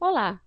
Olá!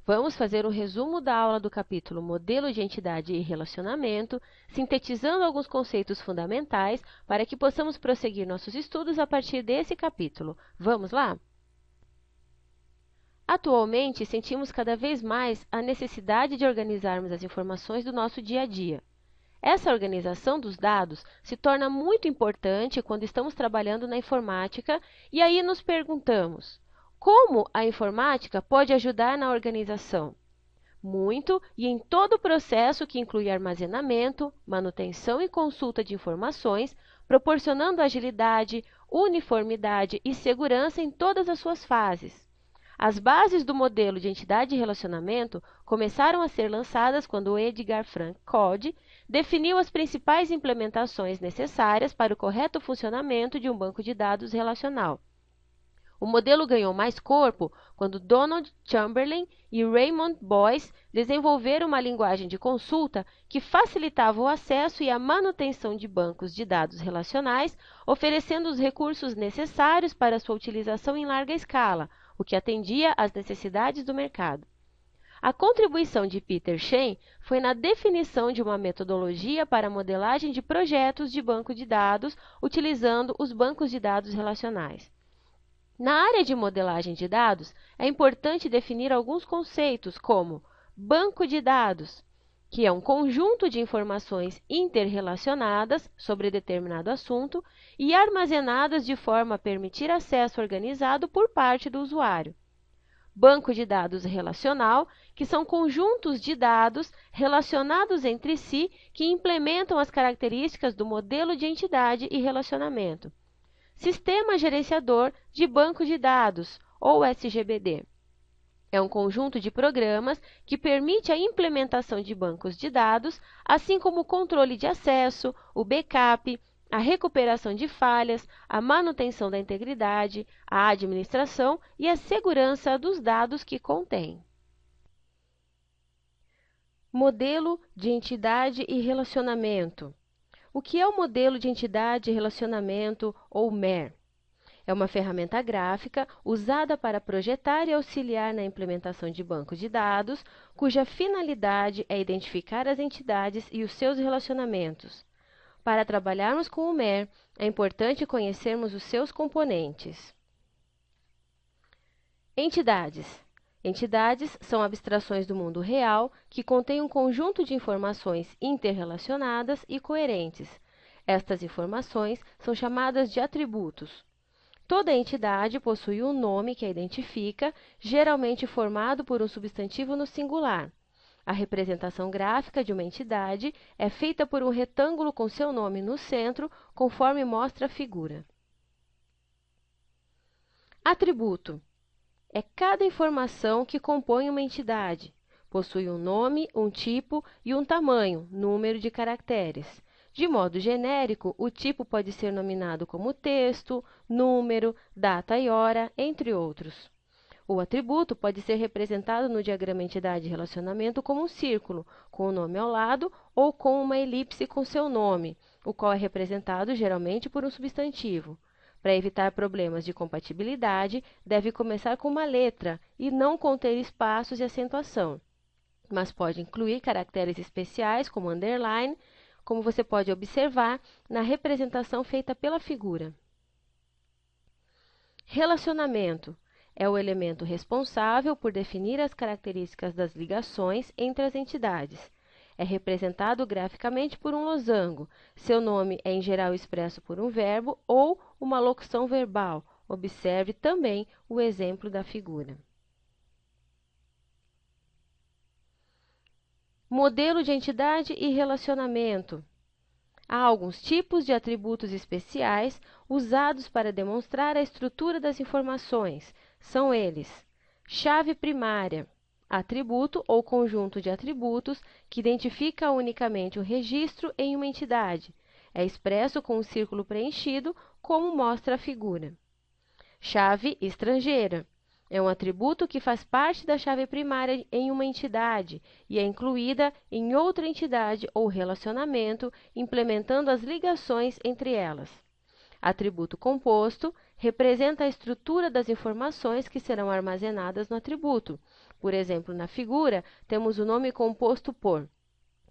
Vamos fazer um resumo da aula do capítulo Modelo de Entidade e Relacionamento, sintetizando alguns conceitos fundamentais para que possamos prosseguir nossos estudos a partir desse capítulo. Vamos lá? Atualmente, sentimos cada vez mais a necessidade de organizarmos as informações do nosso dia a dia. Essa organização dos dados se torna muito importante quando estamos trabalhando na informática e aí nos perguntamos: como a informática pode ajudar na organização? Muito e em todo o processo que inclui armazenamento, manutenção e consulta de informações, proporcionando agilidade, uniformidade e segurança em todas as suas fases. As bases do modelo de entidade e relacionamento começaram a ser lançadas quando Edgar Frank Code definiu as principais implementações necessárias para o correto funcionamento de um banco de dados relacional. O modelo ganhou mais corpo quando Donald Chamberlain e Raymond Boyce desenvolveram uma linguagem de consulta que facilitava o acesso e a manutenção de bancos de dados relacionais, oferecendo os recursos necessários para sua utilização em larga escala, o que atendia às necessidades do mercado. A contribuição de Peter Shen foi na definição de uma metodologia para a modelagem de projetos de banco de dados utilizando os bancos de dados relacionais. Na área de modelagem de dados, é importante definir alguns conceitos como banco de dados, que é um conjunto de informações interrelacionadas sobre determinado assunto e armazenadas de forma a permitir acesso organizado por parte do usuário. Banco de dados relacional, que são conjuntos de dados relacionados entre si que implementam as características do modelo de entidade e relacionamento. Sistema Gerenciador de Banco de Dados, ou SGBD. É um conjunto de programas que permite a implementação de bancos de dados, assim como o controle de acesso, o backup, a recuperação de falhas, a manutenção da integridade, a administração e a segurança dos dados que contém. Modelo de entidade e relacionamento. O que é o modelo de entidade e relacionamento, ou MER? É uma ferramenta gráfica usada para projetar e auxiliar na implementação de bancos de dados, cuja finalidade é identificar as entidades e os seus relacionamentos. Para trabalharmos com o MER, é importante conhecermos os seus componentes. Entidades. Entidades são abstrações do mundo real que contêm um conjunto de informações interrelacionadas e coerentes. Estas informações são chamadas de atributos. Toda entidade possui um nome que a identifica, geralmente formado por um substantivo no singular. A representação gráfica de uma entidade é feita por um retângulo com seu nome no centro, conforme mostra a figura. Atributo. É cada informação que compõe uma entidade. Possui um nome, um tipo e um tamanho, número de caracteres. De modo genérico, o tipo pode ser nominado como texto, número, data e hora, entre outros. O atributo pode ser representado no diagrama entidade-relacionamento como um círculo, com o nome ao lado, ou com uma elipse com seu nome, o qual é representado geralmente por um substantivo. Para evitar problemas de compatibilidade, deve começar com uma letra e não conter espaços e acentuação, mas pode incluir caracteres especiais como underline, como você pode observar na representação feita pela figura. Relacionamento é o elemento responsável por definir as características das ligações entre as entidades. É representado graficamente por um losango. Seu nome é, em geral, expresso por um verbo ou uma locução verbal. Observe também o exemplo da figura. Modelo de entidade e relacionamento. Há alguns tipos de atributos especiais usados para demonstrar a estrutura das informações. São eles: chave primária, atributo ou conjunto de atributos que identifica unicamente um registro em uma entidade. É expresso com um círculo preenchido, como mostra a figura. Chave estrangeira. É um atributo que faz parte da chave primária em uma entidade e é incluída em outra entidade ou relacionamento, implementando as ligações entre elas. Atributo composto representa a estrutura das informações que serão armazenadas no atributo. Por exemplo, na figura, temos o nome composto por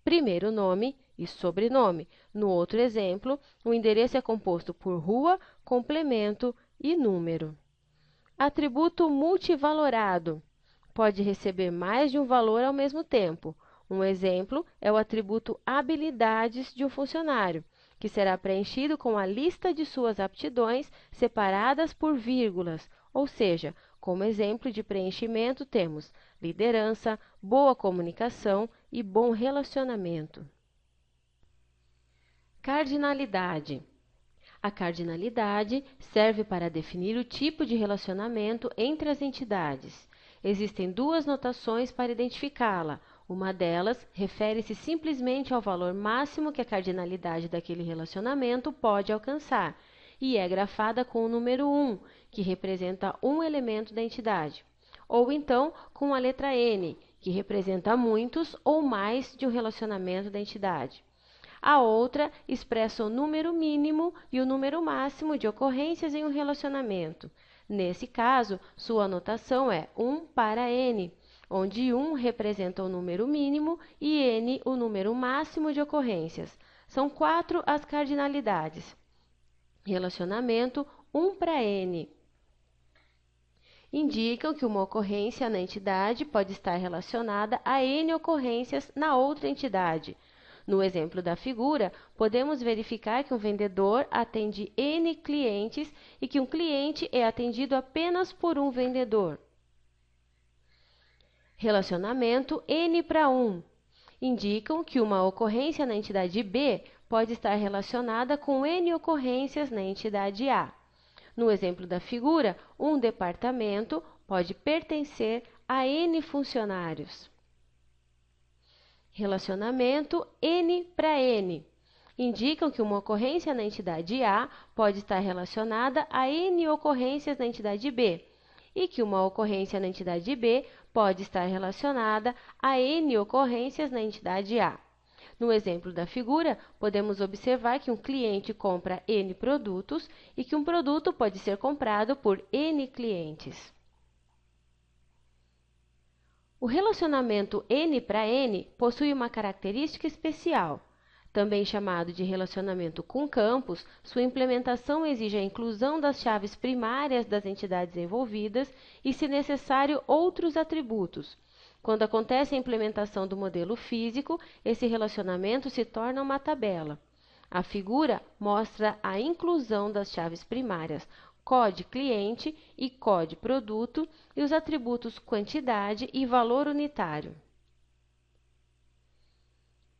primeiro nome e sobrenome. No outro exemplo, o endereço é composto por rua, complemento e número. Atributo multivalorado. Pode receber mais de um valor ao mesmo tempo. Um exemplo é o atributo habilidades de um funcionário, que será preenchido com a lista de suas aptidões separadas por vírgulas, ou seja, como exemplo de preenchimento temos liderança, boa comunicação e bom relacionamento. Cardinalidade. A cardinalidade serve para definir o tipo de relacionamento entre as entidades. Existem duas notações para identificá-la. Uma delas refere-se simplesmente ao valor máximo que a cardinalidade daquele relacionamento pode alcançar, e é grafada com o número 1, que representa um elemento da entidade, ou então com a letra N, que representa muitos ou mais de um relacionamento da entidade. A outra expressa o número mínimo e o número máximo de ocorrências em um relacionamento. Nesse caso, sua notação é 1 para n, onde 1 representa o número mínimo e n o número máximo de ocorrências. São 4 as cardinalidades. Relacionamento 1 para n. Indicam que uma ocorrência na entidade pode estar relacionada a n ocorrências na outra entidade. No exemplo da figura, podemos verificar que um vendedor atende N clientes e que um cliente é atendido apenas por um vendedor. Relacionamento N para 1. Indicam que uma ocorrência na entidade B pode estar relacionada com N ocorrências na entidade A. No exemplo da figura, um departamento pode pertencer a N funcionários. Relacionamento N para N. Indicam que uma ocorrência na entidade A pode estar relacionada a N ocorrências na entidade B e que uma ocorrência na entidade B pode estar relacionada a N ocorrências na entidade A. No exemplo da figura, podemos observar que um cliente compra N produtos e que um produto pode ser comprado por N clientes. O relacionamento N para N possui uma característica especial. Também chamado de relacionamento com campos, sua implementação exige a inclusão das chaves primárias das entidades envolvidas e, se necessário, outros atributos. Quando acontece a implementação do modelo físico, esse relacionamento se torna uma tabela. A figura mostra a inclusão das chaves primárias COD cliente e COD produto e os atributos quantidade e valor unitário.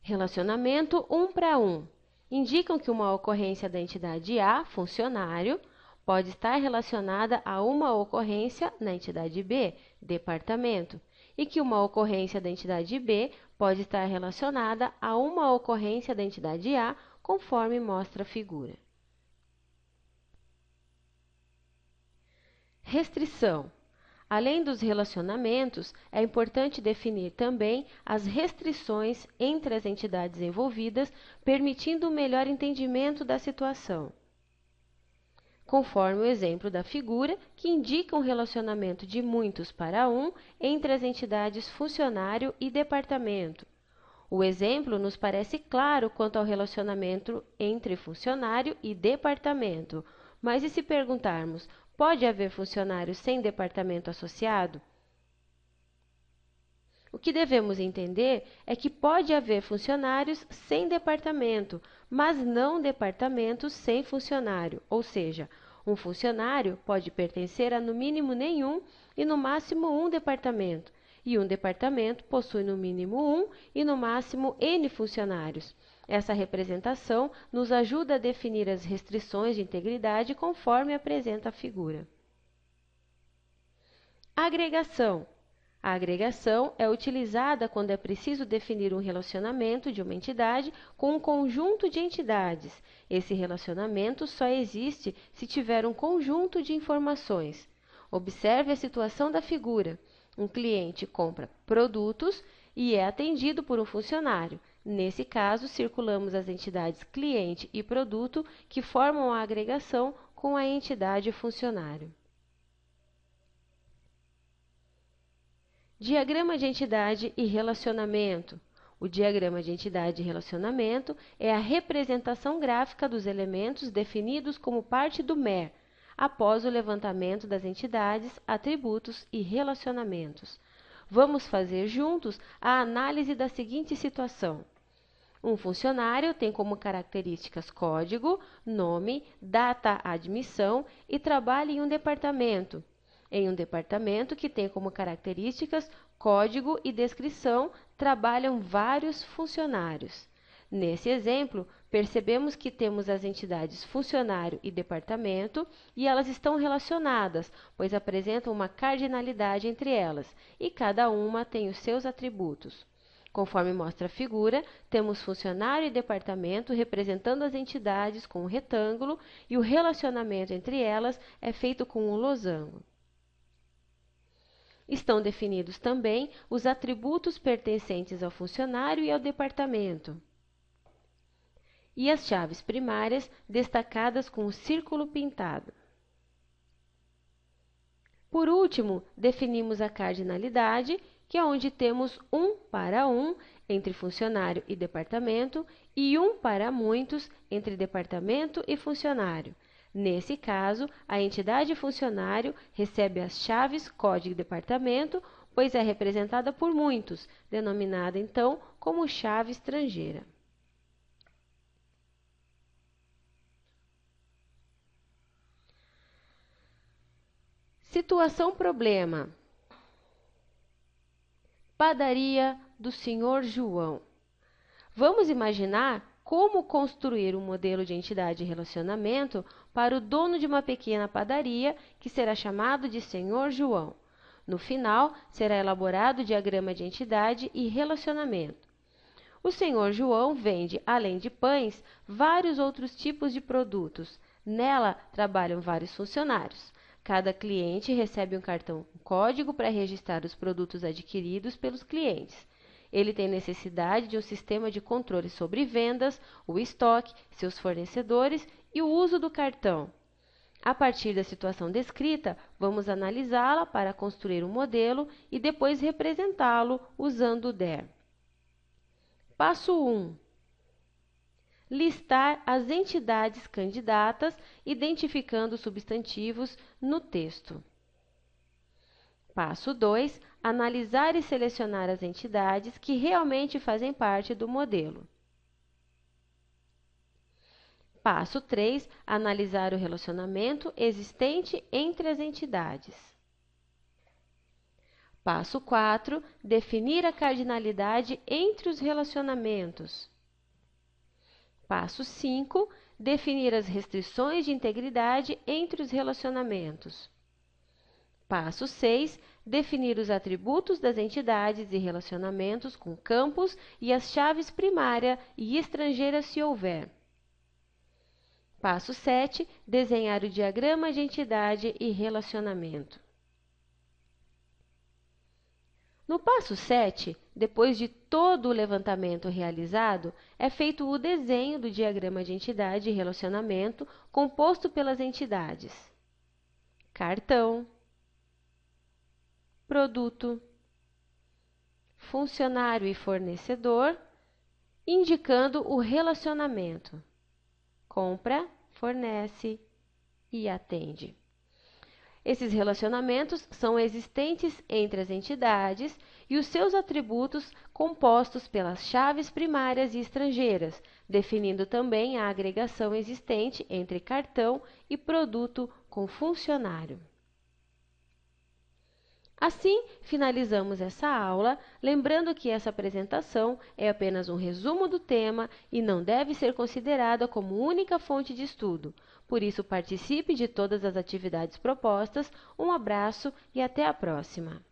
Relacionamento 1 para 1. Indicam que uma ocorrência da entidade A, funcionário, pode estar relacionada a uma ocorrência na entidade B, departamento, e que uma ocorrência da entidade B pode estar relacionada a uma ocorrência da entidade A, conforme mostra a figura. Restrição. Além dos relacionamentos, é importante definir também as restrições entre as entidades envolvidas, permitindo um melhor entendimento da situação. Conforme o exemplo da figura, que indica um relacionamento de muitos para um entre as entidades funcionário e departamento. O exemplo nos parece claro quanto ao relacionamento entre funcionário e departamento, mas e se perguntarmos, pode haver funcionário sem departamento associado? O que devemos entender é que pode haver funcionários sem departamento, mas não departamentos sem funcionário, ou seja, um funcionário pode pertencer a no mínimo nenhum e no máximo um departamento, e um departamento possui no mínimo um e no máximo N funcionários. Essa representação nos ajuda a definir as restrições de integridade conforme apresenta a figura. Agregação. A agregação é utilizada quando é preciso definir um relacionamento de uma entidade com um conjunto de entidades. Esse relacionamento só existe se tiver um conjunto de informações. Observe a situação da figura. Um cliente compra produtos e é atendido por um funcionário. Nesse caso, circulamos as entidades cliente e produto que formam a agregação com a entidade funcionário. Diagrama de entidade e relacionamento. O diagrama de entidade e relacionamento é a representação gráfica dos elementos definidos como parte do MER, após o levantamento das entidades, atributos e relacionamentos. Vamos fazer juntos a análise da seguinte situação. Um funcionário tem como características código, nome, data admissão e trabalha em um departamento. Em um departamento que tem como características código e descrição, trabalham vários funcionários. Nesse exemplo, percebemos que temos as entidades funcionário e departamento e elas estão relacionadas, pois apresentam uma cardinalidade entre elas, e cada uma tem os seus atributos. Conforme mostra a figura, temos funcionário e departamento representando as entidades com um retângulo e o relacionamento entre elas é feito com um losango. Estão definidos também os atributos pertencentes ao funcionário e ao departamento, e as chaves primárias destacadas com o círculo pintado. Por último, definimos a cardinalidade, que é onde temos 1 para 1 entre funcionário e departamento e 1 para muitos entre departamento e funcionário. Nesse caso, a entidade funcionário recebe as chaves código e departamento, pois é representada por muitos, denominada então como chave estrangeira. Situação problema. Padaria do Sr. João. Vamos imaginar como construir um modelo de entidade e relacionamento para o dono de uma pequena padaria, que será chamado de Sr. João. No final, será elaborado o diagrama de entidade e relacionamento. O Sr. João vende, além de pães, vários outros tipos de produtos. Nela, trabalham vários funcionários. Cada cliente recebe um cartão com código para registrar os produtos adquiridos pelos clientes. Ele tem necessidade de um sistema de controle sobre vendas, o estoque, seus fornecedores e o uso do cartão. A partir da situação descrita, vamos analisá-la para construir um modelo e depois representá-lo usando o DER. Passo 1. Listar as entidades candidatas, identificando substantivos no texto. Passo 2. Analisar e selecionar as entidades que realmente fazem parte do modelo. Passo 3. Analisar o relacionamento existente entre as entidades. Passo 4. Definir a cardinalidade entre os relacionamentos. Passo 5. Definir as restrições de integridade entre os relacionamentos. Passo 6. Definir os atributos das entidades e relacionamentos com campos e as chaves primária e estrangeira, se houver. Passo 7. Desenhar o diagrama de entidade e relacionamento. No passo 7, depois de todo o levantamento realizado, é feito o desenho do diagrama de entidade e relacionamento composto pelas entidades: cartão, produto, funcionário e fornecedor, indicando o relacionamento: compra, fornece e atende. Esses relacionamentos são existentes entre as entidades e os seus atributos compostos pelas chaves primárias e estrangeiras, definindo também a agregação existente entre cartão e produto com funcionário. Assim, finalizamos essa aula, lembrando que essa apresentação é apenas um resumo do tema e não deve ser considerada como única fonte de estudo. Por isso, participe de todas as atividades propostas. Um abraço e até a próxima!